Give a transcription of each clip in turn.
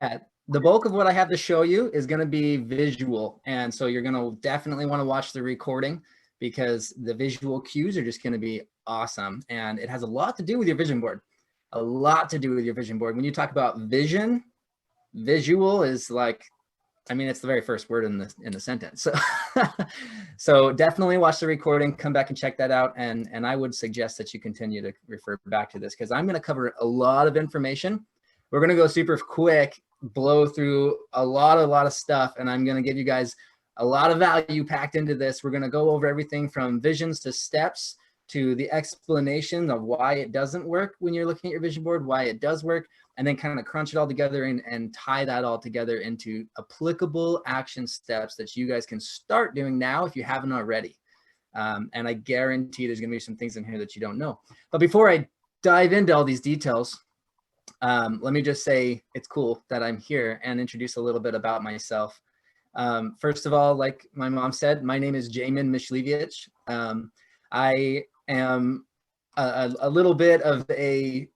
The bulk of what I have to show you is going to be visual. And so you're going to definitely want to watch the recording because the visual cues are just going to be awesome. And it has a lot to do with your vision board, a lot to do with your vision board. When you talk about vision, visual is like, I mean, it's the very first word in the sentence. So, so definitely watch the recording, come back and check that out. And I would suggest that you continue to refer back to this because I'm going to cover a lot of information. We're going to go super quick, blow through a lot of stuff, and I'm going to give you guys a lot of value packed into this. We're going to go over everything from visions to steps to the explanation of why it doesn't work when you're looking at your vision board, why it does work, and then kind of crunch it all together and tie that all together into applicable action steps that you guys can start doing now if you haven't already. And I guarantee there's going to be some things in here that you don't know. But before I dive into all these details, let me just say it's cool that I'm here and introduce a little bit about myself. First of all, like my mom said, my name is Jamon Mishleviich. I am a little bit of a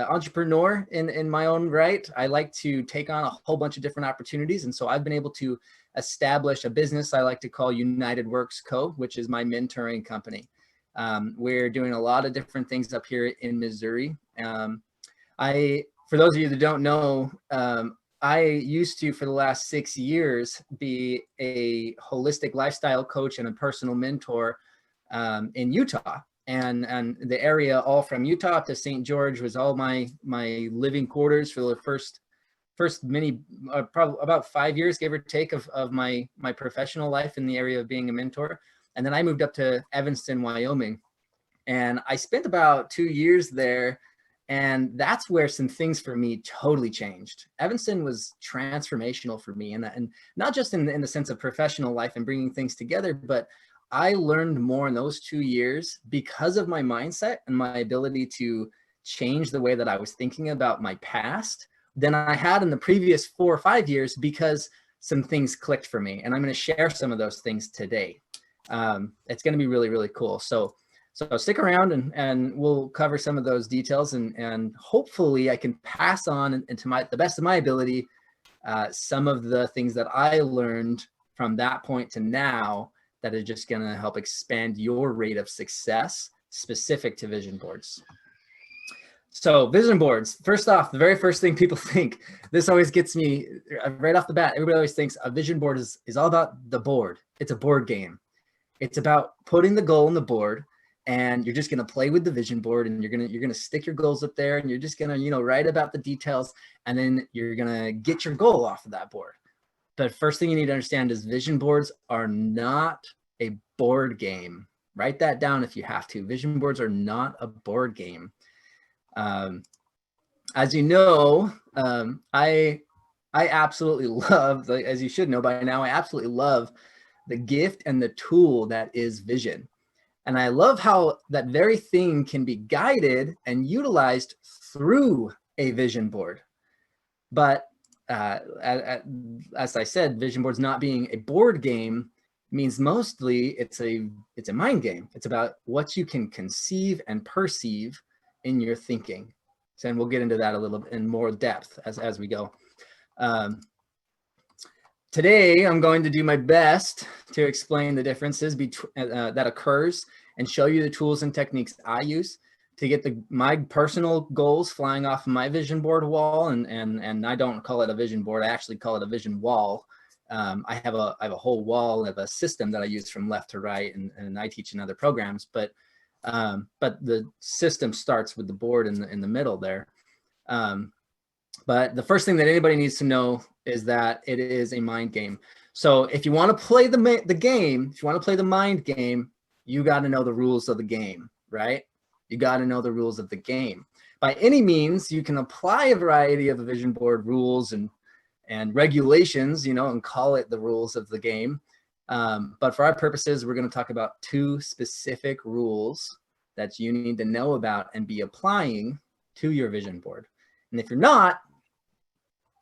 entrepreneur in my own right. I like to take on a whole bunch of different opportunities. And so I've been able to establish a business I like to call United Works Co., which is my mentoring company. We're doing a lot of different things up here in Missouri. For those of you that don't know, I used to, for the last 6 years, be a holistic lifestyle coach and a personal mentor in Utah. And the area all from Utah to St. George was all my living quarters for the first probably about 5 years, give or take, of my professional life in the area of being a mentor. And then I moved up to Evanston, Wyoming. And I spent about 2 years there. And that's where some things for me totally changed. Evanston was transformational for me. And not just in the sense of professional life and bringing things together, but I learned more in those 2 years because of my mindset and my ability to change the way that I was thinking about my past than I had in the previous 4 or 5 years because some things clicked for me. And I'm going to share some of those things today. It's going to be really, really cool. So stick around and we'll cover some of those details and hopefully I can pass on into the best of my ability some of the things that I learned from that point to now that are just going to help expand your rate of success specific to vision boards. So vision boards, first off, the very first thing people think, this always gets me right off the bat. Everybody always thinks a vision board is all about the board. It's a board game. It's about putting the goal on the board and you're just going to play with the vision board and you're going to stick your goals up there and you're just going to, write about the details and then you're going to get your goal off of that board. But first thing you need to understand is vision boards are not a board game. Write that down if you have to. Vision boards are not a board game. As you know, I absolutely love, as you should know by now, I absolutely love the gift and the tool that is vision. And I love how that very thing can be guided and utilized through a vision board. But as I said, vision boards not being a board game means mostly it's a mind game. It's about what you can conceive and perceive in your thinking. So, and we'll get into that a little in more depth as we go. Today, I'm going to do my best to explain the differences that occurs and show you the tools and techniques I use to get my personal goals flying off of my vision board wall. And I don't call it a vision board. I actually call it a vision wall. I have a whole wall of a system that I use from left to right, and I teach in other programs. But the system starts with the board in the middle there. But the first thing that anybody needs to know is that it is a mind game. So if you want to play the game, if you want to play the mind game, you got to know the rules of the game, right? You got to know the rules of the game. By any means, you can apply a variety of the vision board rules and regulations, and call it the rules of the game. But for our purposes, we're going to talk about 2 specific rules that you need to know about and be applying to your vision board. And if you're not,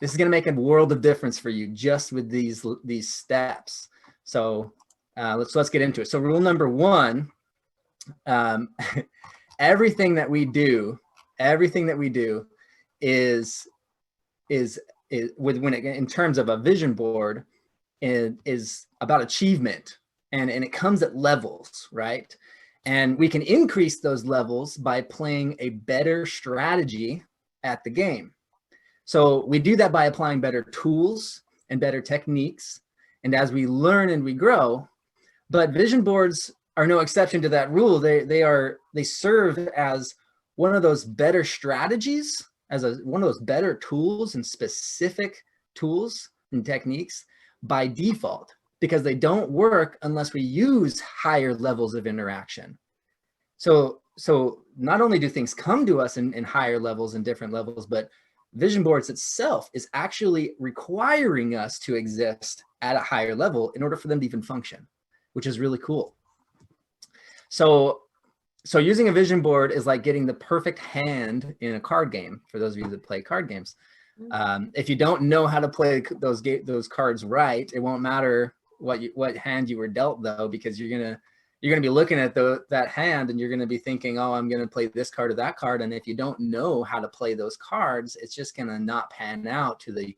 this is going to make a world of difference for you just with these steps. So let's get into it. So rule number 1, everything that we do is in terms of a vision board, is about achievement, and it comes at levels, right? And we can increase those levels by playing a better strategy at the game. So we do that by applying better tools and better techniques, and as we learn and we grow. But vision boards are no exception to that rule. They serve as one of those better strategies, as one of those better tools and specific tools and techniques by default, because they don't work unless we use higher levels of interaction. So not only do things come to us in higher levels and different levels, but vision boards itself is actually requiring us to exist at a higher level in order for them to even function, which is really cool. So using a vision board is like getting the perfect hand in a card game, for those of you that play card games. If you don't know how to play those cards right, it won't matter what hand you were dealt, though, because you're gonna be looking at that hand and you're gonna be thinking, oh, I'm gonna play this card or that card, and if you don't know how to play those cards, it's just gonna not pan out to the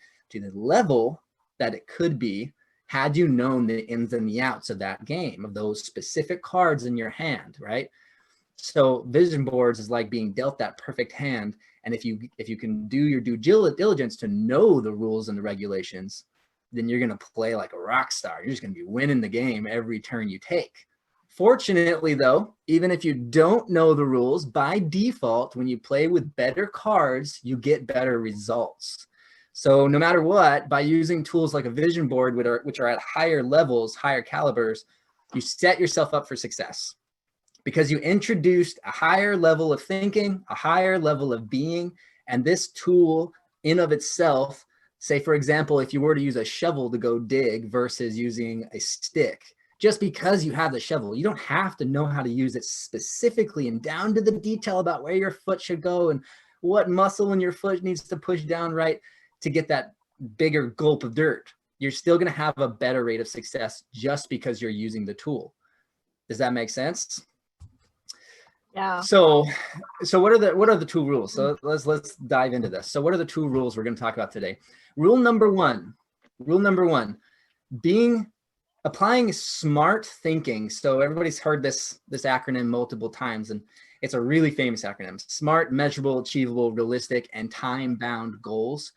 level that it could be had you known the ins and the outs of that game, of those specific cards in your hand, right? So vision boards is like being dealt that perfect hand. And if you can do your due diligence to know the rules and the regulations, then you're going to play like a rock star. You're just going to be winning the game every turn you take. Fortunately, though, even if you don't know the rules, by default, when you play with better cards, you get better results. So no matter what, by using tools like a vision board, which are at higher levels, higher calibers, you set yourself up for success, because you introduced a higher level of thinking, a higher level of being, and this tool in of itself, say, for example, if you were to use a shovel to go dig versus using a stick, just because you have the shovel, you don't have to know how to use it specifically and down to the detail about where your foot should go and what muscle in your foot needs to push down right to get that bigger gulp of dirt. You're still going to have a better rate of success just because you're using the tool. Does that make sense? Yeah. So what are the two rules? So let's dive into this. So what are the two rules we're going to talk about today? Rule number one, applying smart thinking. So everybody's heard this acronym multiple times, and it's a really famous acronym: SMART, measurable, achievable, realistic, and time-bound goals.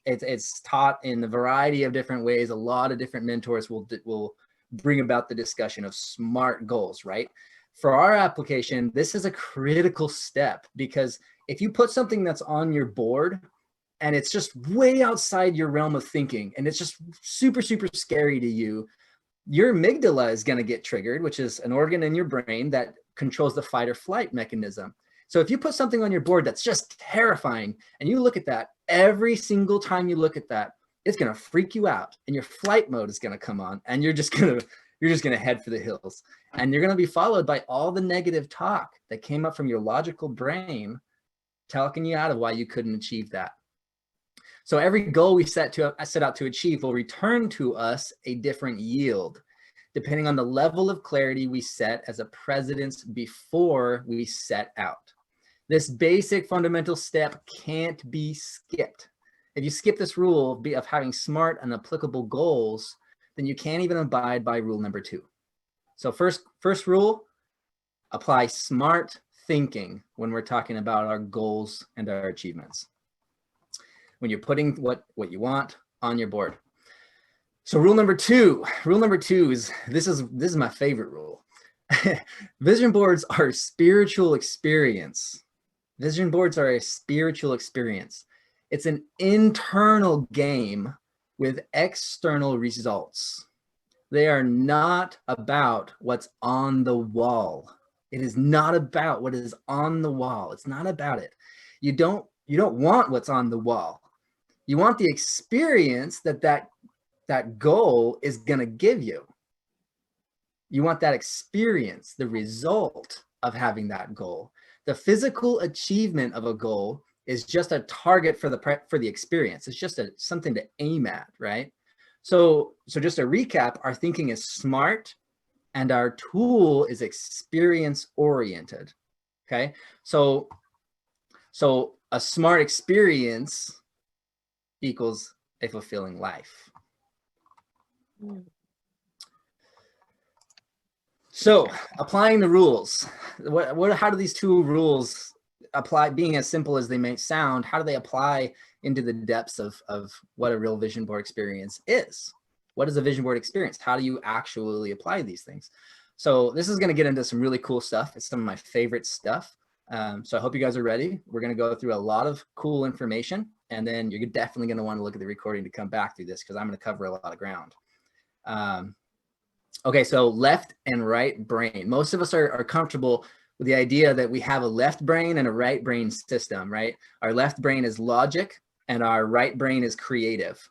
It's taught in a variety of different ways. A lot of different mentors will bring about the discussion of SMART goals, right? For our application, this is a critical step, because if you put something that's on your board and it's just way outside your realm of thinking and it's just super, super scary to you, your amygdala is going to get triggered, which is an organ in your brain that controls the fight or flight mechanism. So if you put something on your board that's just terrifying and you look at that, every single time you look at that, it's going to freak you out and your flight mode is going to come on, and you're just going to head for the hills, and you're going to be followed by all the negative talk that came up from your logical brain talking you out of why you couldn't achieve that. So every goal we set out to achieve will return to us a different yield, depending on the level of clarity we set as a precedence before we set out. This basic fundamental step can't be skipped. If you skip this rule of having smart and applicable goals, then you can't even abide by rule number two. So first rule, apply smart thinking when we're talking about our goals and our achievements, when you're putting what you want on your board. So rule number two is this is my favorite rule. Vision boards are a spiritual experience. Vision boards are a spiritual experience. It's an internal game with external results. They are not about what's on the wall. It is not about what is on the wall. It's not about it. You don't want what's on the wall. You want the experience that goal is going to give you. You want that experience, the result of having that goal. The physical achievement of a goal is just a target for the experience. It's just something to aim at, right? So just to recap, our thinking is smart and our tool is experience oriented. Okay, so a smart experience, equals a fulfilling life. So applying the rules, how do these two rules apply, being as simple as they may sound, how do they apply into the depths of what a real vision board experience is? What is a vision board experience? How do you actually apply these things? So this is going to get into some really cool stuff. It's some of my favorite stuff. So I hope you guys are ready. We're going to go through a lot of cool information, and then you're definitely going to want to look at the recording to come back through this, because I'm going to cover a lot of ground. Okay, so left and right brain. Most of us are comfortable with the idea that we have a left brain and a right brain system, right? Our left brain is logic and our right brain is creative.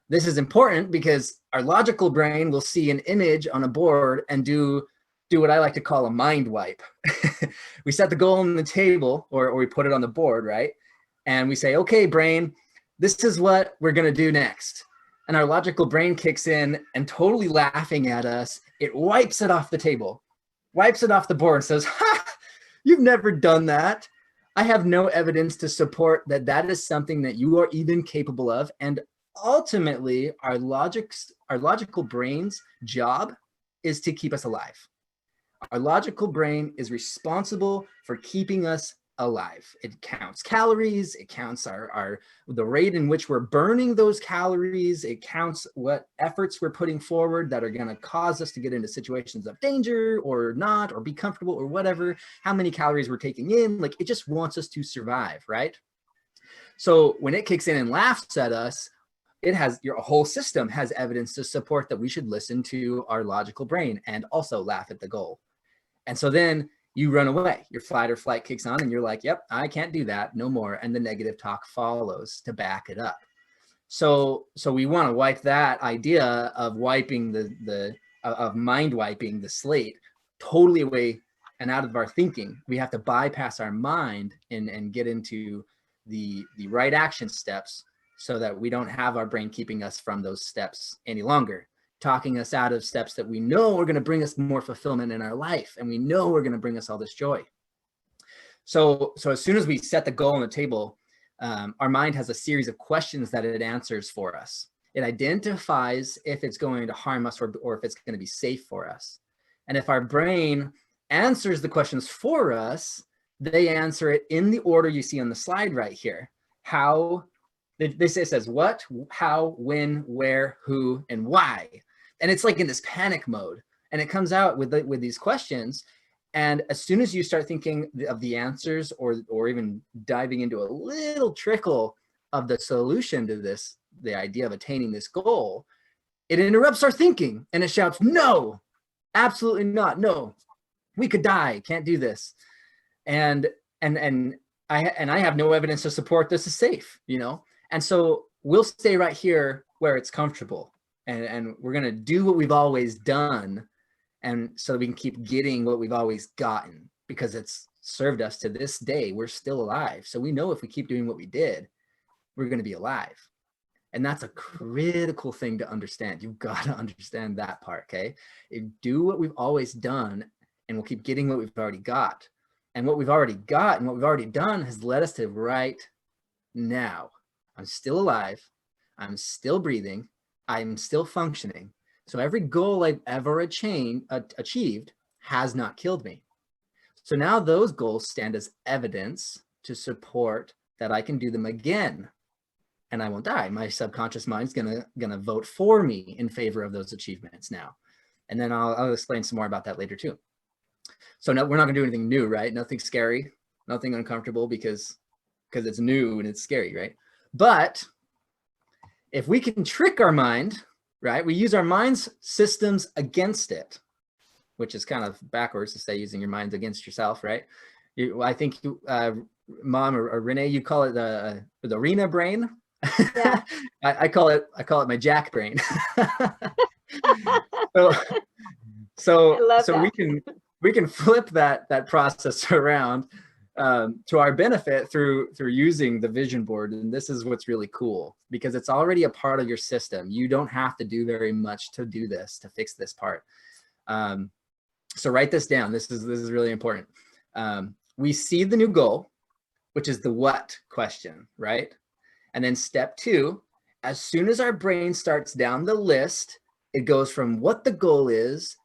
This is important because our logical brain will see an image on a board and do what I like to call a mind wipe. We set the goal on the table, or we put it on the board, right? And we say, okay, brain, this is what we're going to do next. And our logical brain kicks in, and totally laughing at us, it wipes it off the table, wipes it off the board, and says, ha, you've never done that. I have no evidence to support that that is something that you are even capable of. And ultimately, our logical brain's job is to keep us alive. Our logical brain is responsible for keeping us alive. It counts calories, it counts the rate in which we're burning those calories, it counts what efforts we're putting forward that are going to cause us to get into situations of danger or not, or be comfortable or whatever, how many calories we're taking in. Like, it just wants us to survive, right? So when it kicks in and laughs at us, it has, your whole system has evidence to support that we should listen to our logical brain and also laugh at the goal. And so then you run away, your fight or flight kicks on, and you're like, yep, I can't do that, no more. And the negative talk follows to back it up. So we want to wipe that idea of wiping of mind wiping the slate totally away and out of our thinking. We have to bypass our mind and get into the right action steps, so that we don't have our brain keeping us from those steps any longer, talking us out of steps that we know are going to bring us more fulfillment in our life, and we know are going to bring us all this joy. So as soon as we set the goal on the table, our mind has a series of questions that it answers for us. It identifies if it's going to harm us or if it's going to be safe for us. And if our brain answers the questions for us, they answer it in the order you see on the slide right here. How, it says what, how, when, where, who, and why. And it's like in this panic mode, and it comes out with these questions. And as soon as you start thinking of the answers, or even diving into a little trickle of the solution to this, the idea of attaining this goal, it interrupts our thinking and it shouts, no, absolutely not. No, we could die. Can't do this. And I have no evidence to support this is safe, you know? And so we'll stay right here where it's comfortable, and we're going to do what we've always done. And so we can keep getting what we've always gotten, because it's served us to this day. We're still alive. So we know if we keep doing what we did, we're going to be alive. And that's a critical thing to understand. You've got to understand that part, okay? Do what we've always done, and we'll keep getting what we've already got. And what we've already got and what we've already done has led us to right now. I'm still alive. I'm still breathing. I'm still functioning. So every goal I've ever achieved has not killed me. So now those goals stand as evidence to support that I can do them again, and I won't die. My subconscious mind's gonna vote for me in favor of those achievements now. And then I'll explain some more about that later too. So no, we're not gonna do anything new, right? Nothing scary, nothing uncomfortable, because it's new and it's scary, right? But if we can trick our mind, right? We use our mind's systems against it, which is kind of backwards to say using your mind against yourself, right? I think Mom or Renee, you call it the arena brain. Yeah. I call it my jack brain. so we can flip that process around to our benefit through using the vision board. And this is what's really cool, because it's already a part of your system. You don't have to do very much to do this, to fix this part. So write this down. This is really important. We see the new goal, which is the what question, right? And then step 2, as soon as our brain starts down the list, it goes from what the goal is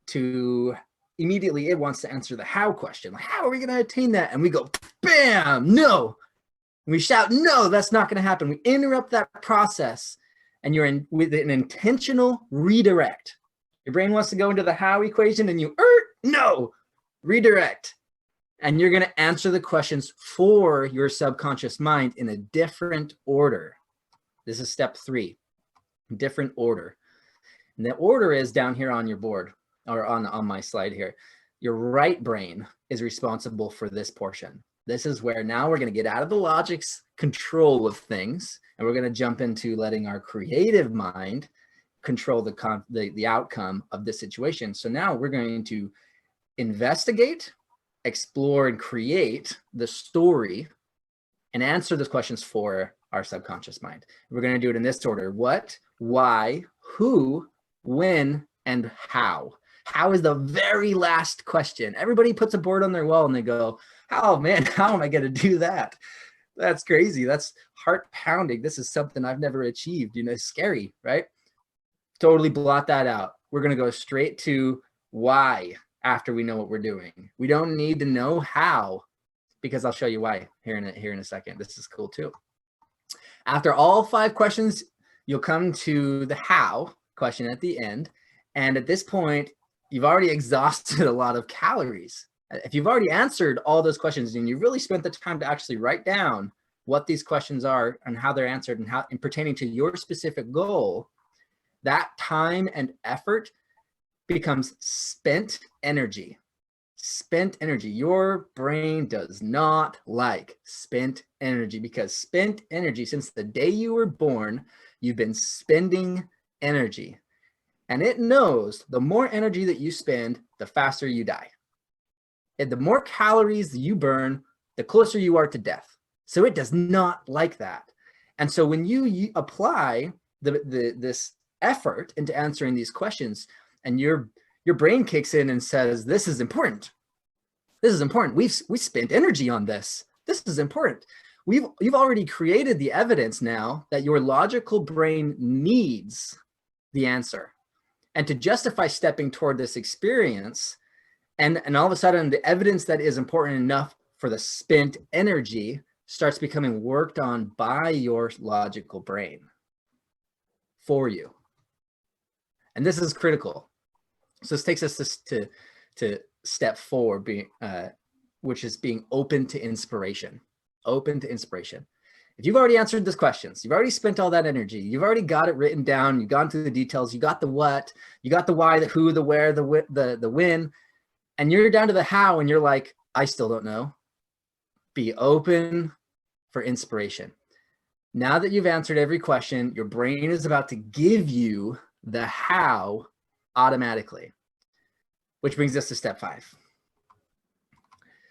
to immediately it wants to answer the how question. Like, how are we going to attain that? And we go, bam, no. We shout, no, that's not going to happen. We interrupt that process, and you're in with an intentional redirect. Your brain wants to go into the how equation, and you, no, redirect. And you're going to answer the questions for your subconscious mind in a different order. This is step 3, different order. And the order is down here on your board, or on my slide here. Your right brain is responsible for this portion. This is where now we're going to get out of the logic's control of things, and we're going to jump into letting our creative mind control the outcome of this situation. So now we're going to investigate, explore, and create the story and answer those questions for our subconscious mind. We're going to do it in this order: what, why, who, when, and how. How is the very last question. Everybody puts a board on their wall and they go, oh man, how am I going to do that? That's crazy. That's heart pounding. This is something I've never achieved. You know, scary, right? Totally blot that out. We're going to go straight to why after we know what we're doing. We don't need to know how, because I'll show you why here in a second. This is cool too. After all 5 questions, you'll come to the how question at the end. And at this point, you've already exhausted a lot of calories. If you've already answered all those questions and you really spent the time to actually write down what these questions are and how they're answered and how and pertaining to your specific goal, that time and effort becomes spent energy. Spent energy. Your brain does not like spent energy, because spent energy, since the day you were born, you've been spending energy. And it knows the more energy that you spend, the faster you die. And the more calories you burn, the closer you are to death. So it does not like that. And so when you apply this effort into answering these questions, and your brain kicks in and says, this is important. This is important. We spent energy on this. This is important. You've already created the evidence now that your logical brain needs the answer. And to justify stepping toward this experience, and all of a sudden the evidence that is important enough for the spent energy starts becoming worked on by your logical brain for you. And this is critical. So this takes us to step 4, which is being open to inspiration. Open to inspiration. If you've already answered these questions, you've already spent all that energy, you've already got it written down, you've gone through the details, you got the what, you got the why, the who, the where, the when, and you're down to the how, and you're like, I still don't know. Be open for inspiration. Now that you've answered every question, your brain is about to give you the how automatically, which brings us to step 5.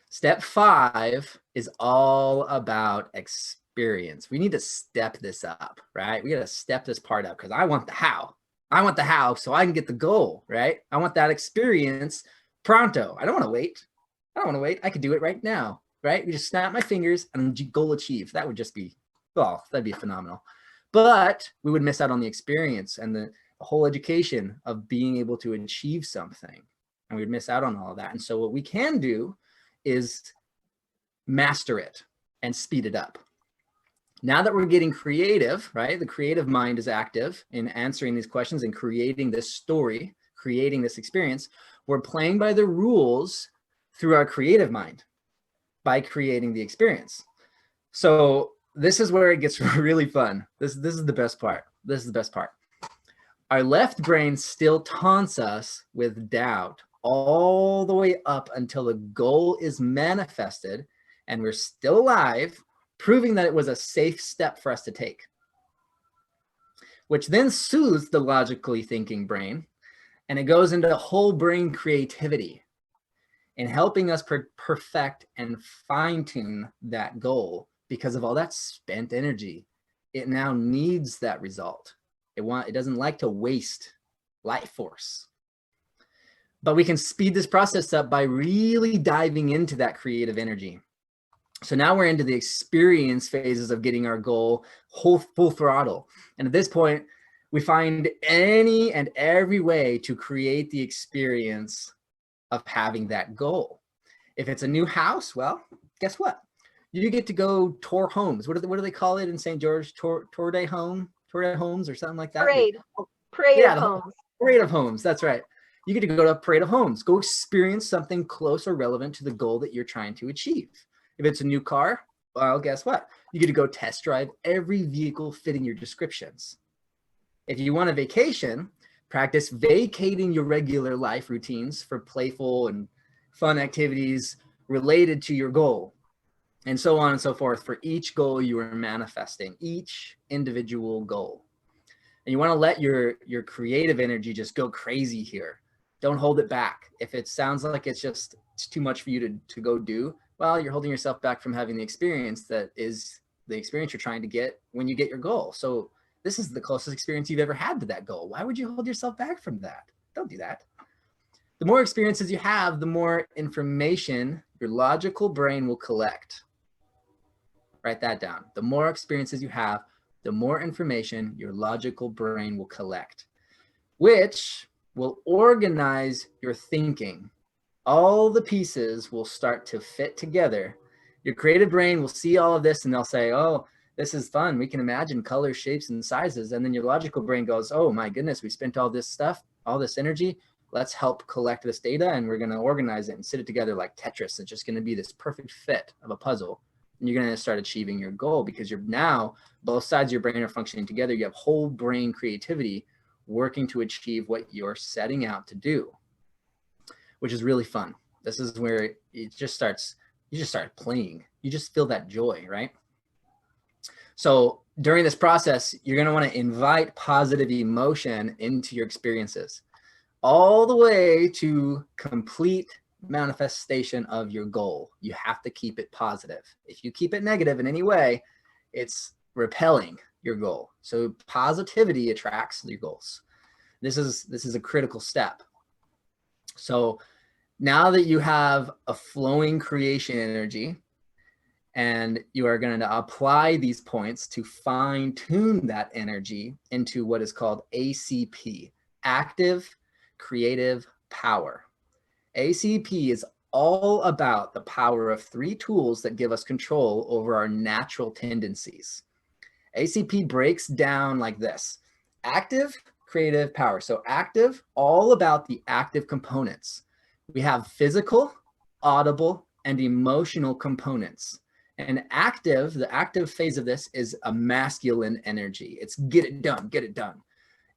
Step 5 is all about experience. We need to step this up, right? We got to step this part up, because I want the how. I want the how so I can get the goal, right? I want that experience pronto. I don't want to wait. I don't want to wait. I could do it right now, right? We just snap my fingers and goal achieved. That would just be, well, that'd be phenomenal. But we would miss out on the experience and the whole education of being able to achieve something. And we'd miss out on all of that. And so what we can do is master it and speed it up. Now that we're getting creative, right? The creative mind is active in answering these questions and creating this story, creating this experience. We're playing by the rules through our creative mind by creating the experience. So this is where it gets really fun. This is the best part. This is the best part. Our left brain still taunts us with doubt all the way up until the goal is manifested and we're still alive, proving that it was a safe step for us to take, which then soothes the logically thinking brain, and it goes into whole brain creativity in helping us perfect and fine-tune that goal. Because of all that spent energy, it now needs that result. It doesn't like to waste life force. But we can speed this process up by really diving into that creative energy. So now we're into the experience phases of getting our goal full throttle. And at this point, we find any and every way to create the experience of having that goal. If it's a new house, well, guess what? You get to go tour homes. What do they call it in St. George? Tour de homes or something like that. Parade of homes. Parade of homes. That's right. You get to go to a parade of homes. Go experience something close or relevant to the goal that you're trying to achieve. If it's a new car, well, guess what? You get to go test drive every vehicle fitting your descriptions. If you want a vacation, practice vacating your regular life routines for playful and fun activities related to your goal, and so on and so forth for each goal you are manifesting, each individual goal. And you want to let your creative energy just go crazy here. Don't hold it back. If it sounds like it's too much for you to go do, well, you're holding yourself back from having the experience that is the experience you're trying to get when you get your goal. So this is the closest experience you've ever had to that goal. Why would you hold yourself back from that? Don't do that. The more experiences you have, the more information your logical brain will collect. Write that down. The more experiences you have, the more information your logical brain will collect, which will organize your thinking. All the pieces will start to fit together. Your creative brain will see all of this and they'll say, oh, this is fun. We can imagine colors, shapes, and sizes. And then your logical brain goes, oh my goodness, we spent all this stuff, all this energy. Let's help collect this data and we're going to organize it and sit it together like Tetris. It's just going to be this perfect fit of a puzzle. And you're going to start achieving your goal because you're now, both sides of your brain are functioning together. You have whole brain creativity working to achieve what you're setting out to do, which is really fun. This is where it just starts, you just start playing. You just feel that joy, right? So during this process, you're going to want to invite positive emotion into your experiences all the way to complete manifestation of your goal. You have to keep it positive. If you keep it negative in any way, it's repelling your goal. So positivity attracts your goals. This is a critical step. So now that you have a flowing creation energy and you are going to apply these points to fine tune that energy into what is called ACP, active creative power. ACP is all about the power of 3 tools that give us control over our natural tendencies. ACP breaks down like this: active creative power. So active, all about the active components. We have physical, audible, and emotional components. And active, the active phase of this is a masculine energy. It's get it done, get it done.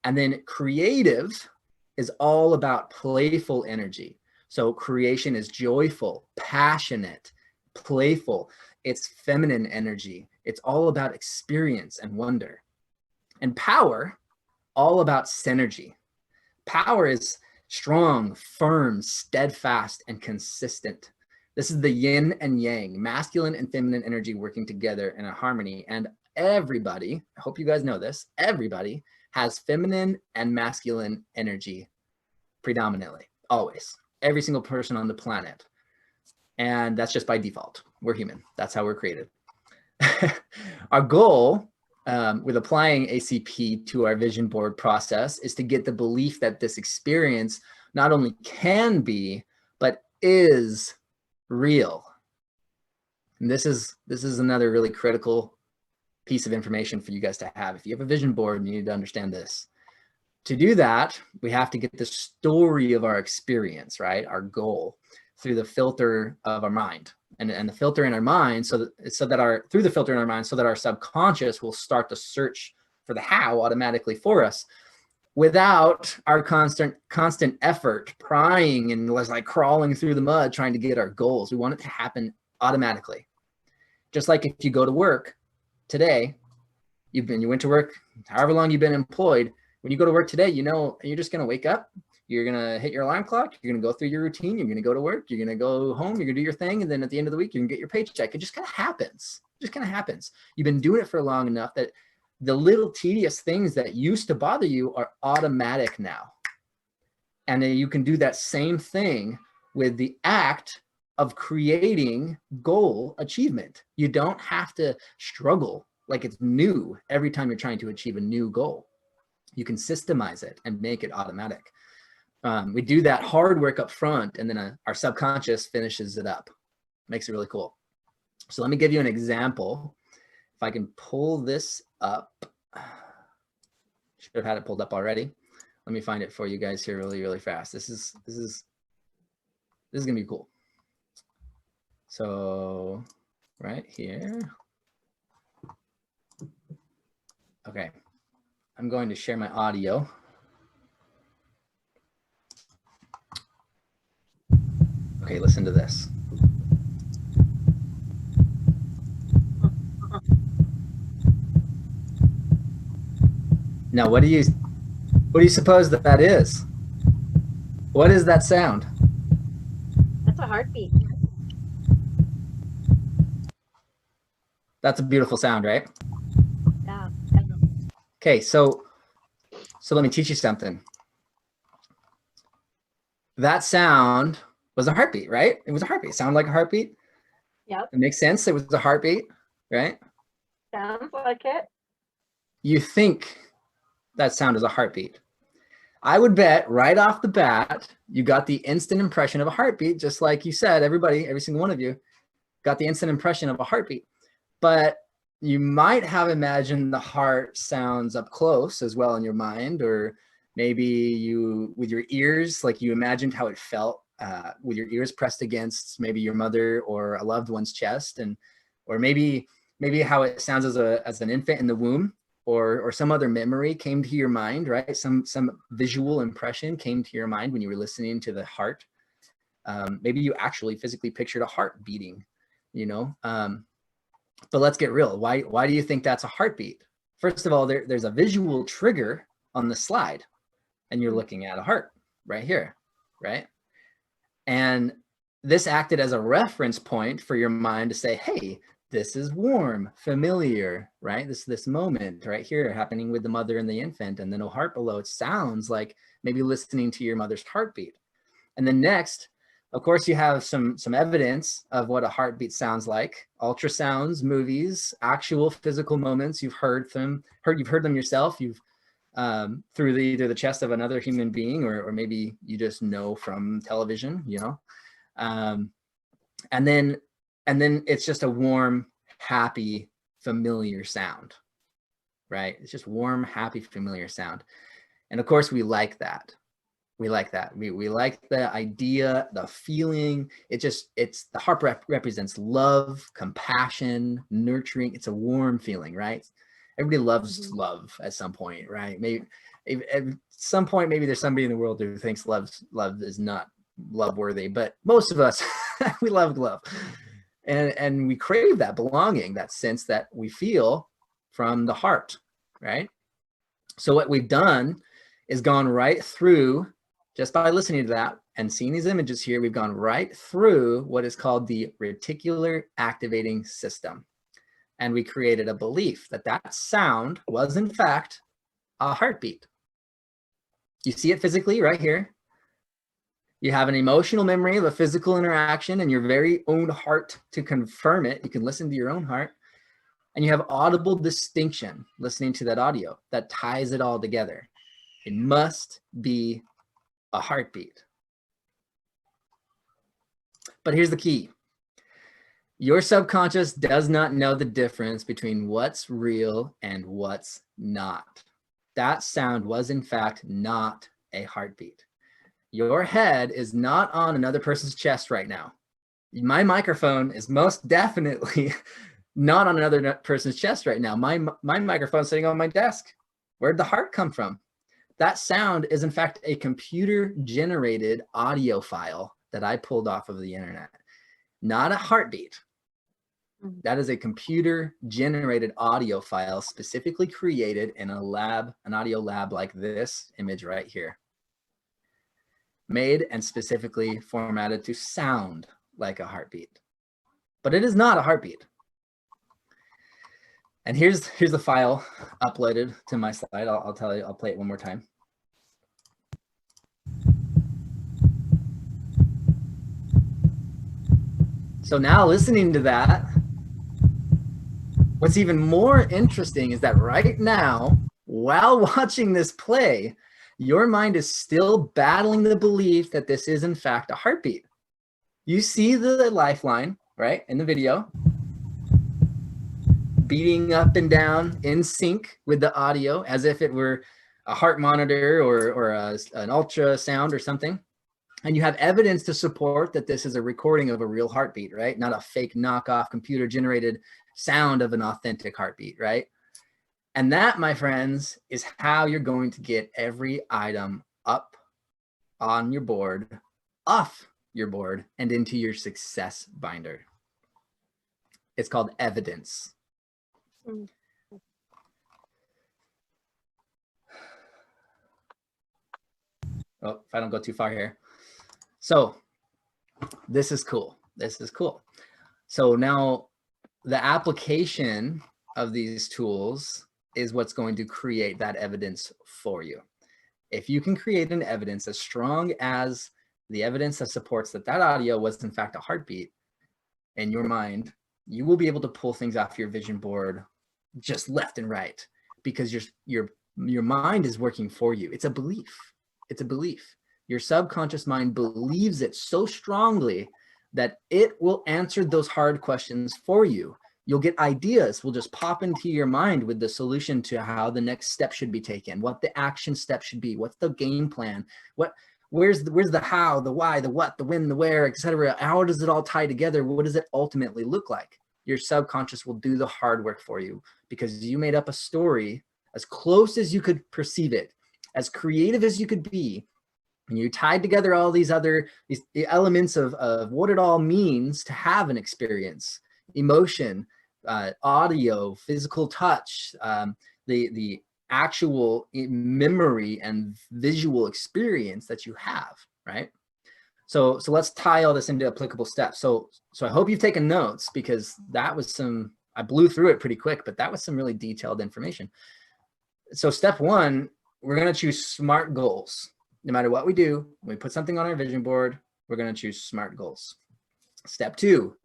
And then creative is all about playful energy. So creation is joyful, passionate, playful. It's feminine energy. It's all about experience and wonder. And power, all about synergy. Power is strong, firm, steadfast, and consistent. This is the yin and yang, masculine and feminine energy working together in a harmony. And everybody, I hope you guys know this, everybody has feminine and masculine energy predominantly, always. Every single person on the planet. And that's just by default. We're human. That's how we're created. Our goal with applying ACP to our vision board process is to get the belief that this experience not only can be, but is real. And this is another really critical piece of information for you guys to have. If you have a vision board, you need to understand this. To do that, we have to get the story of our experience, right? Our goal through the filter of our mind, and the filter in our mind, through the filter in our mind, so that our subconscious will start to search for the how automatically for us, without our constant effort, prying and like crawling through the mud trying to get our goals. We want it to happen automatically. Just like if you go to work today, you went to work however long you've been employed. When you go to work today, you know, you're just going to wake up, you're going to hit your alarm clock, you're going to go through your routine, you're going to go to work, you're going to go home, you're going to do your thing. And then at the end of the week, you can get your paycheck. It just kind of happens. It just kind of happens. You've been doing it for long enough that the little tedious things that used to bother you are automatic now. And then you can do that same thing with the act of creating goal achievement. You don't have to struggle like it's new every time you're trying to achieve a new goal. You can systemize it and make it automatic. We do that hard work up front, and then our subconscious finishes it up. Makes it really cool. So let me give you an example. If I can pull this up, should have had it pulled up already. Let me find it for you guys here really, really fast. This is gonna be cool. So right here. Okay, I'm going to share my audio. Okay, listen to this. Now, what do you suppose that is? What is that sound? That's a heartbeat. That's a beautiful sound, right? Yeah. Okay, so let me teach you something. That sound was a heartbeat, right? It was a heartbeat. It sounded like a heartbeat. Yep. It makes sense. It was a heartbeat, right? Sounds like it. You think that sound is a heartbeat. I would bet right off the bat, you got the instant impression of a heartbeat, just like you said, every single one of you got the instant impression of a heartbeat. But you might have imagined the heart sounds up close as well in your mind, or maybe you, with your ears, like you imagined how it felt with your ears pressed against maybe your mother or a loved one's chest, and or maybe how it sounds as an infant in the womb, or some other memory came to your mind, right? Some visual impression came to your mind when you were listening to the heart. Maybe you actually physically pictured a heart beating, you know. But let's get real. Why do you think that's a heartbeat? First of all, there's a visual trigger on the slide, and you're looking at a heart right here, right? And this acted as a reference point for your mind to say, hey, this is warm, familiar, right? This moment right here happening with the mother and the infant, and then a heart below. It sounds like maybe listening to your mother's heartbeat. And then next, of course, you have some evidence of what a heartbeat sounds like. Ultrasounds, movies, actual physical moments. You've heard them yourself. You've through either the chest of another human being, or maybe you just know from television, you know. And then it's just a warm, happy, familiar sound, right? It's just warm, happy, familiar sound. And of course, we like that. We like that. We like the idea, the feeling. The heart represents love, compassion, nurturing. It's a warm feeling, right? Everybody loves love at some point, right? Maybe at some point, maybe there's somebody in the world who thinks love is not love worthy, but most of us, we love love. And we crave that belonging, that sense that we feel from the heart, right? So what we've done is gone right through, just by listening to that and seeing these images here, we've gone right through what is called the reticular activating system. And we created a belief that that sound was in fact a heartbeat. You see it physically right here. You have an emotional memory of a physical interaction and your very own heart to confirm it. You can listen to your own heart. And you have audible distinction listening to that audio that ties it all together. It must be a heartbeat. But here's the key. Your subconscious does not know the difference between what's real and what's not. That sound was in fact not a heartbeat. Your head is not on another person's chest right now. My microphone is most definitely not on another person's chest right now. My microphone's sitting on my desk. Where'd the heart come from? That sound is in fact a computer generated audio file that I pulled off of the internet, not a heartbeat. That is a computer generated audio file specifically created in a lab, an audio lab like this image right here. Made and specifically formatted to sound like a heartbeat, but it is not a heartbeat. And here's the file uploaded to my slide. I'll tell you, I'll play it one more time. So now listening to that, what's even more interesting is that right now, while watching this play, your mind is still battling the belief that this is in fact a heartbeat. You see the lifeline, right, in the video, beating up and down in sync with the audio as if it were a heart monitor or an ultrasound or something. And you have evidence to support that this is a recording of a real heartbeat, right? Not a fake knockoff computer generated sound of an authentic heartbeat, right? And that, my friends, is how you're going to get every item up on your board, off your board, and into your success binder. It's called evidence. Mm. Oh, if I don't go too far here. So this is cool. This is cool. So now the application of these tools is what's going to create that evidence for you. If you can create an evidence as strong as the evidence that supports that that audio was in fact a heartbeat in your mind, you will be able to pull things off your vision board just left and right because your mind is working for you. It's a belief. It's a belief. Your subconscious mind believes it so strongly that it will answer those hard questions for you. You'll get ideas will just pop into your mind with the solution to how the next step should be taken, what the action step should be, what's the game plan, where's the how, the why, the what, the when, the where, etc. How does it all tie together? What does it ultimately look like? Your subconscious will do the hard work for you because you made up a story as close as you could perceive it, as creative as you could be. And you tied together all these elements of what it all means to have an experience, emotion, audio, physical touch, the actual memory and visual experience that you have, right? So let's tie all this into applicable steps. So I hope you've taken notes because that was I blew through it pretty quick, but that was some really detailed information. So step one, we're going to choose SMART goals. No matter what we do, when we put something on our vision board, we're going to choose SMART goals. Step two,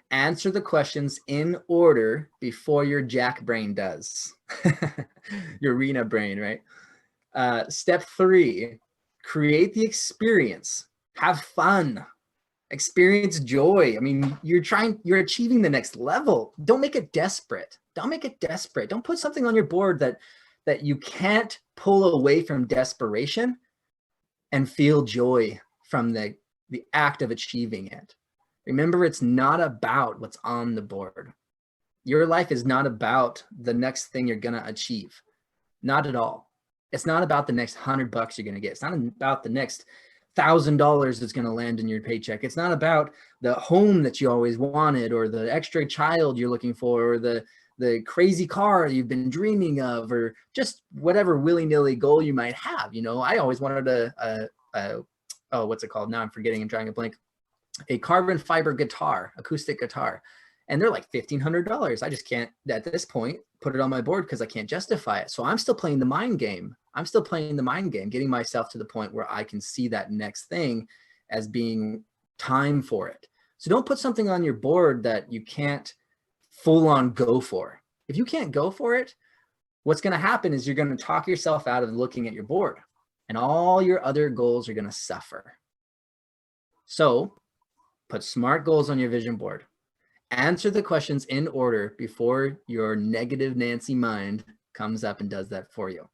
answer the questions in order before your jack brain does. Your arena brain, right? Step three, create the experience. Have fun. Experience joy. I mean, you're achieving the next level. Don't make it desperate. Don't make it desperate. Don't put something on your board that you can't pull away from desperation and feel joy from the act of achieving it. Remember, it's not about what's on the board. Your life is not about the next thing you're going to achieve. Not at all. It's not about the next $100 you're going to get. It's not about the next $1,000 that's going to land in your paycheck. It's not about the home that you always wanted or the extra child you're looking for or the crazy car you've been dreaming of or just whatever willy-nilly goal you might have. You know, I always wanted oh, what's it called? Now I'm forgetting, I'm drawing a blank. A carbon fiber guitar, acoustic guitar. And they're like $1,500. I just can't, at this point, put it on my board because I can't justify it. So I'm still playing the mind game. I'm still playing the mind game, getting myself to the point where I can see that next thing as being time for it. So don't put something on your board that you can't full on go for. If you can't go for it, what's going to happen is you're going to talk yourself out of looking at your board and all your other goals are going to suffer. So put SMART goals on your vision board. Answer the questions in order before your negative Nancy mind comes up and does that for you.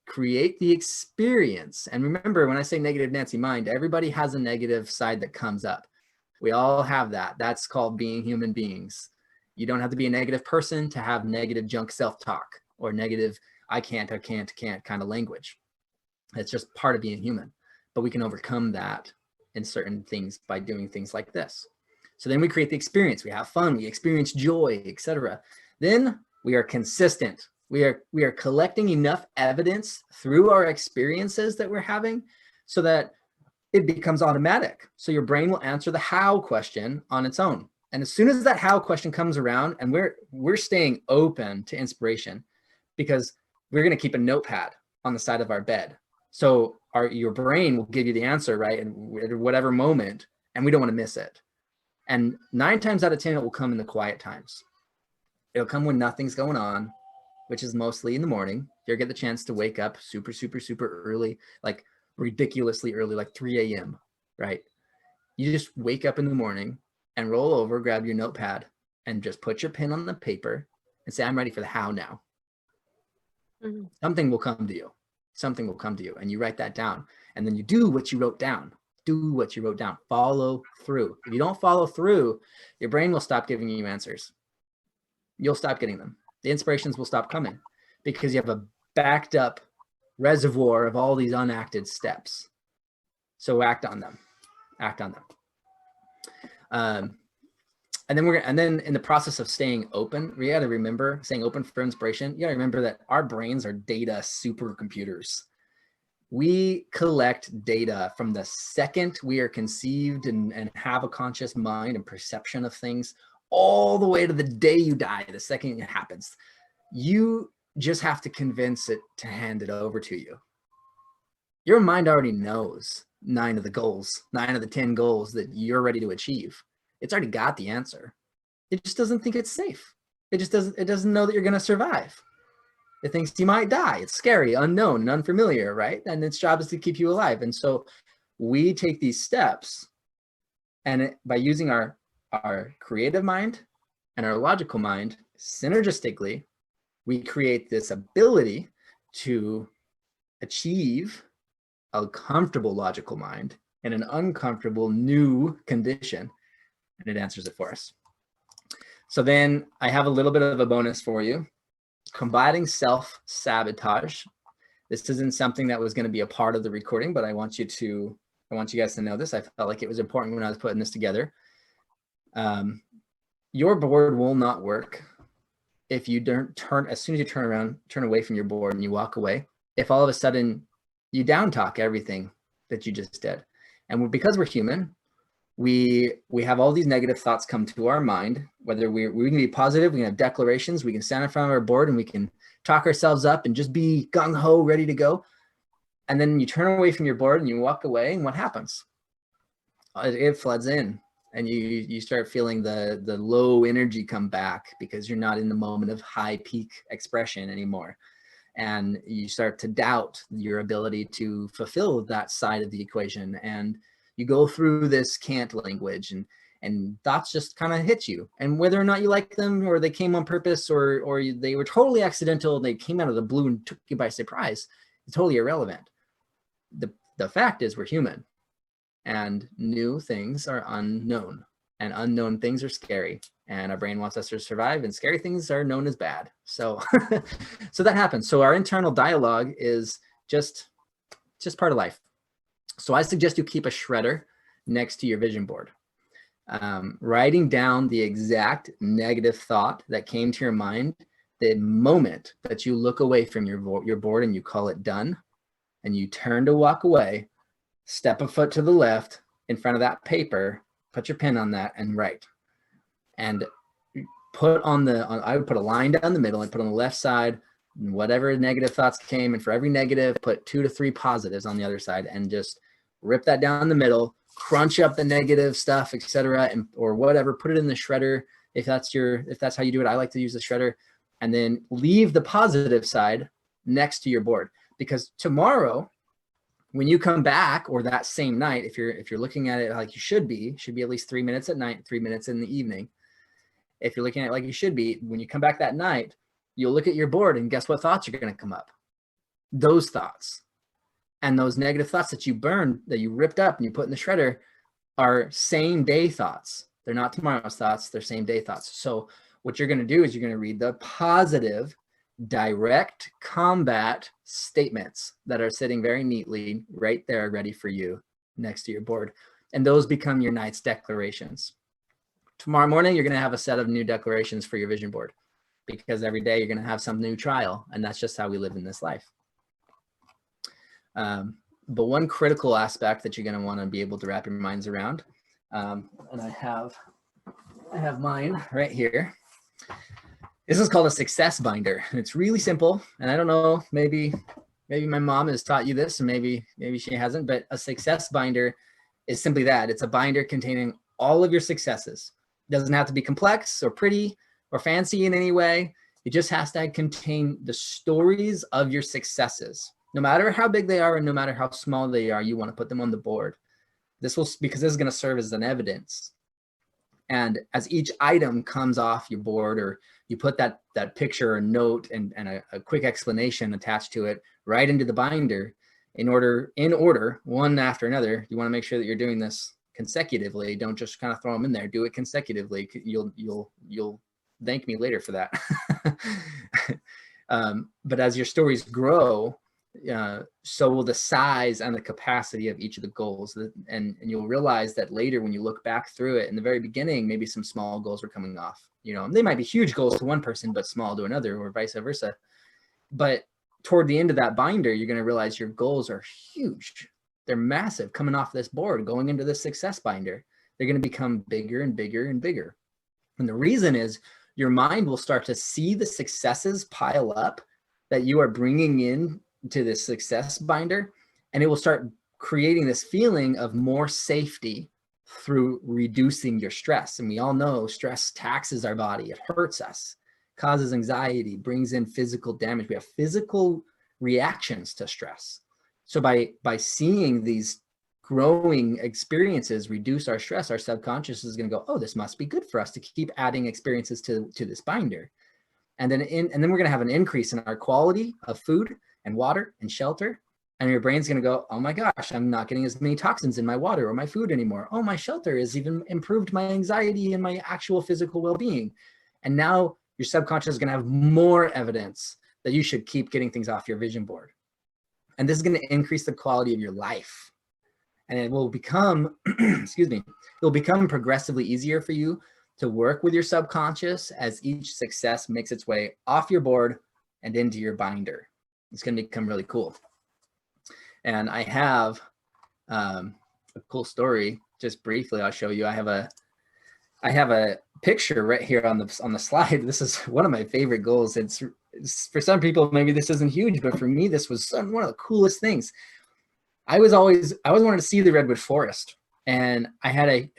Create the experience. And remember, when I say negative Nancy mind, everybody has a negative side that comes up. We all have that. That's called being human beings. You don't have to be a negative person to have negative junk self-talk or negative I can't kind of language. It's just part of being human. But we can overcome that in certain things by doing things like this. So then we create the experience. We have fun. We experience joy, etc. Then we are consistent. We are collecting enough evidence through our experiences that we're having so that it becomes automatic. So your brain will answer the how question on its own. And as soon as that how question comes around, and we're staying open to inspiration because we're going to keep a notepad on the side of our bed. So your brain will give you the answer, right? And at whatever moment, and we don't want to miss it. And 9 times out of 10, it will come in the quiet times. It'll come when nothing's going on, which is mostly in the morning. You'll get the chance to wake up super, super, super early, like ridiculously early, like 3 a.m., right? You just wake up in the morning and roll over, grab your notepad, and just put your pen on the paper and say, I'm ready for the how now. Mhm. Something will come to you. Something will come to you. And you write that down. And then you do what you wrote down. Do what you wrote down. Follow through. If you don't follow through, your brain will stop giving you answers. You'll stop getting them. The inspirations will stop coming because you have a backed up reservoir of all these unacted steps. So act on them. Act on them. And then in the process of staying open, we got to remember staying open for inspiration. You got to remember that our brains are data supercomputers. We collect data from the second we are conceived and have a conscious mind and perception of things all the way to the day you die, the second it happens. You just have to convince it to hand it over to you. Your mind already knows 9 of the 10 goals that you're ready to achieve. It's already got the answer. It just doesn't think it's safe. It doesn't know that you're going to survive. It thinks you might die. It's scary, unknown, and unfamiliar, right? And its job is to keep you alive. And so we take these steps, and by using our creative mind and our logical mind synergistically, we create this ability to achieve a comfortable logical mind in an uncomfortable new condition, and it answers it for us. So then I have a little bit of a bonus for you. Combating self-sabotage. This isn't something that was going to be a part of the recording, but I want you guys to know this. I felt like it was important when I was putting this together. Your board will not work if you don't as soon as you turn away from your board and you walk away, if all of a sudden you down talk everything that you just did. And because we're human, we have all these negative thoughts come to our mind, whether we can be positive, we can have declarations, we can stand in front of our board and we can talk ourselves up and just be gung-ho, ready to go. And then you turn away from your board and you walk away, and what happens? It floods in, and you start feeling the low energy come back because you're not in the moment of high peak expression anymore. And you start to doubt your ability to fulfill that side of the equation. And you go through this can't language, and thoughts just kind of hit you. And whether or not you like them, or they came on purpose, or they were totally accidental, they came out of the blue and took you by surprise, it's totally irrelevant. The fact is we're human, and new things are unknown, and unknown things are scary, and our brain wants us to survive, and scary things are known as bad. So so that happens. So our internal dialogue is just part of life. So I suggest you keep a shredder next to your vision board. Writing down the exact negative thought that came to your mind the moment that you look away from your board and you call it done, and you turn to walk away, step a foot to the left in front of that paper, put your pen on that and write. And I would put a line down the middle and put on the left side whatever negative thoughts came, and for every negative, put 2 to 3 positives on the other side, and just rip that down the middle, crunch up the negative stuff, etc., or whatever, put it in the shredder if that's how you do it. I like to use the shredder, and then leave the positive side next to your board, because tomorrow when you come back, or that same night, if you're looking at it like you should be at least 3 minutes at night, 3 minutes in the evening. If you're looking at it like you should be, when you come back that night, you'll look at your board, and guess what thoughts are going to come up? Those thoughts. And those negative thoughts that you burned, that you ripped up and you put in the shredder, are same day thoughts. They're not tomorrow's thoughts, they're same day thoughts. So what you're going to do is you're going to read the positive, direct combat statements that are sitting very neatly right there, ready for you next to your board. And those become your night's declarations. Tomorrow morning, you're going to have a set of new declarations for your vision board, because every day you're going to have some new trial, and that's just how we live in this life. But one critical aspect that you're going to want to be able to wrap your minds around, and I have mine right here. This is called a success binder, and it's really simple. And I don't know, maybe my mom has taught you this, and maybe she hasn't. But a success binder is simply that. It's a binder containing all of your successes. It doesn't have to be complex or pretty or fancy in any way. It just has to contain the stories of your successes. No matter how big they are and no matter how small they are, you want to put them on the board. Because this is going to serve as an evidence. And as each item comes off your board, or you put that picture or note and a quick explanation attached to it right into the binder in order, one after another. You want to make sure that you're doing this consecutively. Don't just kind of throw them in there. Do it consecutively. You'll thank me later for that. But as your stories grow, so will the size and the capacity of each of the goals. And you'll realize that later when you look back through it, in the very beginning, maybe some small goals were coming off. They might be huge goals to one person, but small to another, or vice versa. But toward the end of that binder, you're going to realize your goals are huge. They're massive coming off this board, going into this success binder. They're going to become bigger and bigger and bigger. And the reason is your mind will start to see the successes pile up that you are bringing in to this success binder, and it will start creating this feeling of more safety through reducing your stress. And we all know stress taxes our body. It hurts us, causes anxiety, brings in physical damage. We have physical reactions to stress. So by seeing these growing experiences reduce our stress, our subconscious is going to go, oh, this must be good for us to keep adding experiences to this binder. And then we're going to have an increase in our quality of food and water and shelter. And your brain's going to go, oh my gosh, I'm not getting as many toxins in my water or my food anymore. Oh, my shelter has even improved my anxiety and my actual physical well-being. And now your subconscious is going to have more evidence that you should keep getting things off your vision board. And this is going to increase the quality of your life. And it will become, excuse me, it will become progressively easier for you to work with your subconscious as each success makes its way off your board and into your binder. It's going to become really cool. And I have a cool story. Just briefly, I'll show you. I have a picture right here on the slide. This is one of my favorite goals. It's for some people, maybe this isn't huge, but for me, this was one of the coolest things. I always wanted to see the redwood forest, and I had I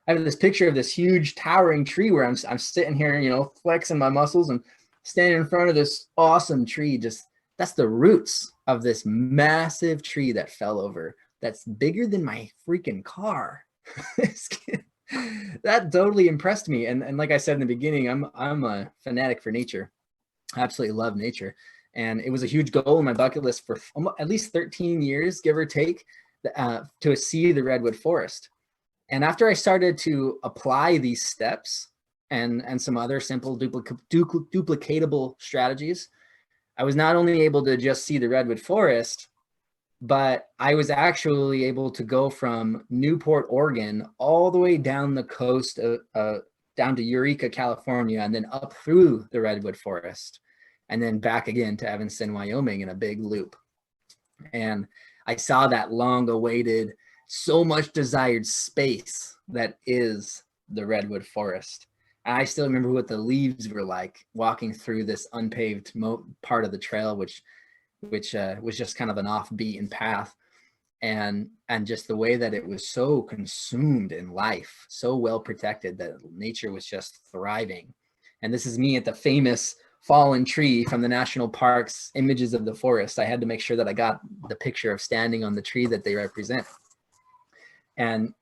have this picture of this huge towering tree where I'm sitting here, flexing my muscles and standing in front of this awesome tree. That's the roots of this massive tree that fell over. That's bigger than my freaking car. That totally impressed me. And like I said in the beginning, I'm a fanatic for nature. I absolutely love nature. And it was a huge goal on my bucket list for at least 13 years, give or take, to see the redwood forest. And after I started to apply these steps and some other simple duplicatable strategies, I was not only able to just see the redwood forest, but I was actually able to go from Newport, Oregon, all the way down the coast, down to Eureka, California, and then up through the redwood forest, and then back again to Evanston, Wyoming in a big loop. And I saw that long-awaited, so much desired space that is the redwood forest. And I still remember what the leaves were like walking through this unpaved part of the trail, which was just kind of an off-beaten path, and just the way that it was so consumed in life, so well protected that nature was just thriving. And this is me at the famous fallen tree from the national parks images of the forest. I had to make sure that I got the picture of standing on the tree that they represent. And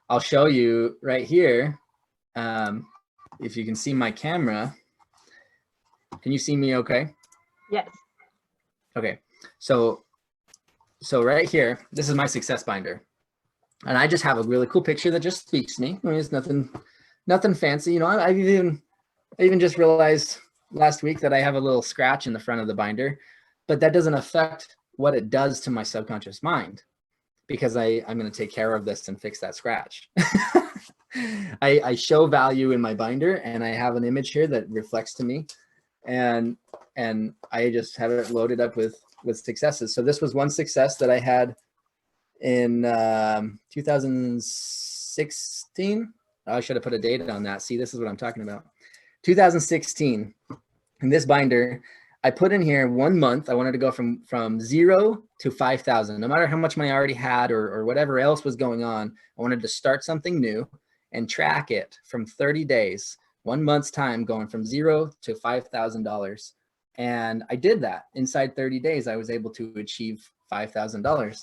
I'll show you right here. If you can see my camera, can you see me okay? Yes. Okay, so right here, this is my success binder. And I just have a really cool picture that just speaks to me. I mean, it's nothing fancy. I even just realized last week that I have a little scratch in the front of the binder, but that doesn't affect what it does to my subconscious mind, because I'm going to take care of this and fix that scratch. I show value in my binder, and I have an image here that reflects to me, and I just have it loaded up with successes. So this was one success that I had in 2016. I should have put a date on that. See, this is what I'm talking about. 2016. In this binder, I put in here 1 month. I wanted to go from 0 to 5,000, no matter how much money I already had or whatever else was going on. I wanted to start something new and track it from 30 days, 1 month's time, going from 0 to $5,000. And I did that. Inside 30 days, I was able to achieve $5,000.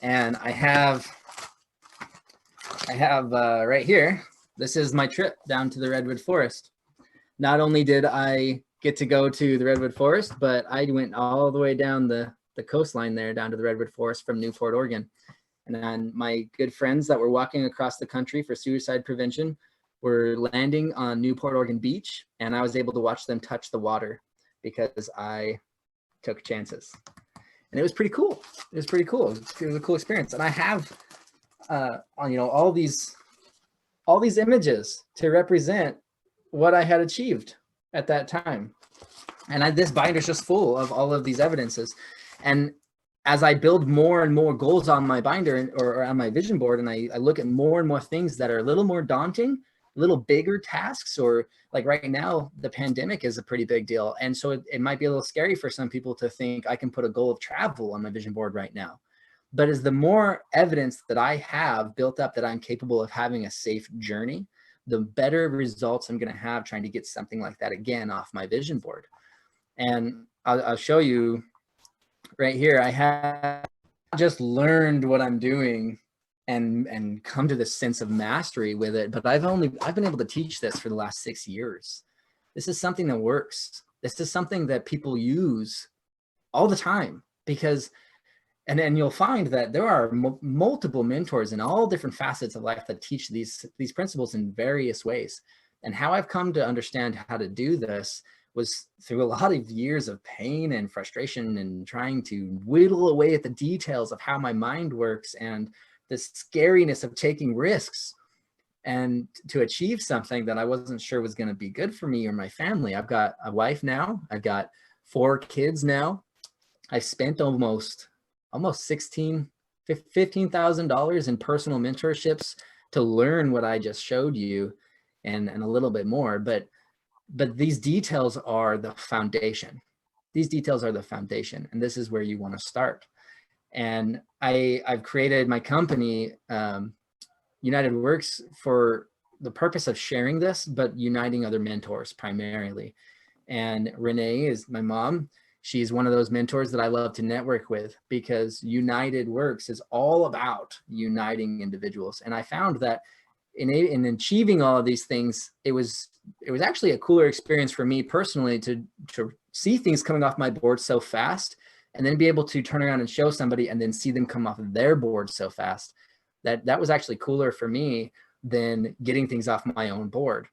And I have right here, this is my trip down to the Redwood Forest. Not only did I get to go to the Redwood Forest, but I went all the way down the coastline there, down to the Redwood Forest from Newport, Oregon. And then my good friends that were walking across the country for suicide prevention were landing on Newport, Oregon beach. And I was able to watch them touch the water because I took chances. And it was pretty cool. It was pretty cool. It was a cool experience. And I have, you know, all these images to represent what I had achieved at that time. And this binder is just full of all of these evidences. And as I build more and more goals on my binder or on my vision board, and I look at more and more things that are a little more daunting, a little bigger tasks, or like right now, the pandemic is a pretty big deal. And so it might be a little scary for some people to think I can put a goal of travel on my vision board right now. But as the more evidence that I have built up that I'm capable of having a safe journey, the better results I'm going to have trying to get something like that again off my vision board. And I'll show you right here. I have just learned what I'm doing and come to this sense of mastery with it, but I've been able to teach this for the last 6 years. This is something that works. This is something that people use all the time because and you'll find that there are multiple mentors in all different facets of life that teach these principles in various ways. And how I've come to understand how to do this was through a lot of years of pain and frustration and trying to whittle away at the details of how my mind works and the scariness of taking risks and to achieve something that I wasn't sure was going to be good for me or my family. I've got a wife now. I've got 4 kids now. I've spent almost $15,000 in personal mentorships to learn what I just showed you and a little bit more. But these details are the foundation. These details are the foundation. And this is where you want to start. And I've created my company, United Works, for the purpose of sharing this, but uniting other mentors primarily. And Renee is my mom. She's one of those mentors that I love to network with because United Works is all about uniting individuals. And I found that in achieving all of these things, it was actually a cooler experience for me personally to see things coming off my board so fast and then be able to turn around and show somebody and then see them come off of their board so fast. That was actually cooler for me than getting things off my own board.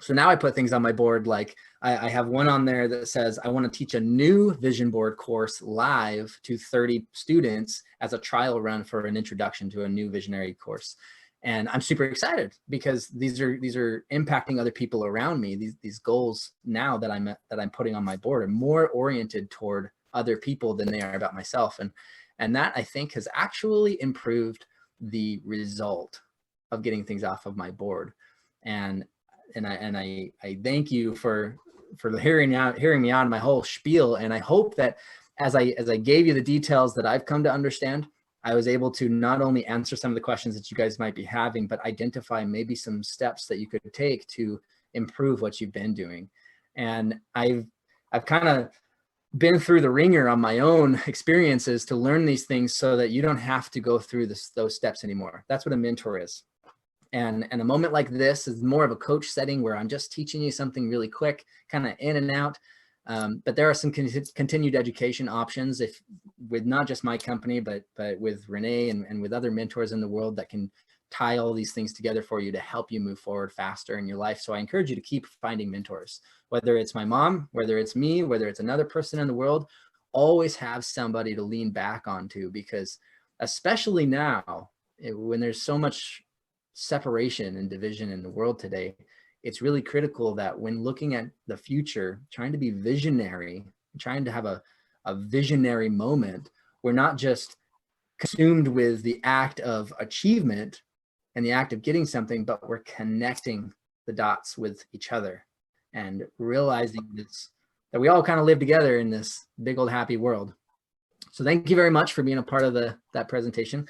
So now I put things on my board, like I have one on there that says, I want to teach a new vision board course live to 30 students as a trial run for an introduction to a new visionary course. And I'm super excited because these are impacting other people around me. These goals now that I'm putting on my board are more oriented toward other people than they are about myself. And that I think has actually improved the result of getting things off of my board. And I thank you for hearing me out in my whole spiel. And I hope that as I gave you the details that I've come to understand, I was able to not only answer some of the questions that you guys might be having, but identify maybe some steps that you could take to improve what you've been doing. And I've kind of been through the ringer on my own experiences to learn these things so that you don't have to go through those steps anymore. That's what a mentor is. And a moment like this is more of a coach setting where I'm just teaching you something really quick, kind of in and out. But there are some continued education options with not just my company, but with Renee and with other mentors in the world that can tie all these things together for you to help you move forward faster in your life. So I encourage you to keep finding mentors, whether it's my mom, whether it's me, whether it's another person in the world. Always have somebody to lean back onto, because especially now when there's so much separation and division in the world today, it's really critical that when looking at the future, trying to be visionary, trying to have a visionary moment, we're not just consumed with the act of achievement and the act of getting something, but we're connecting the dots with each other and realizing that we all kind of live together in this big old happy world. So thank you very much for being a part of that presentation.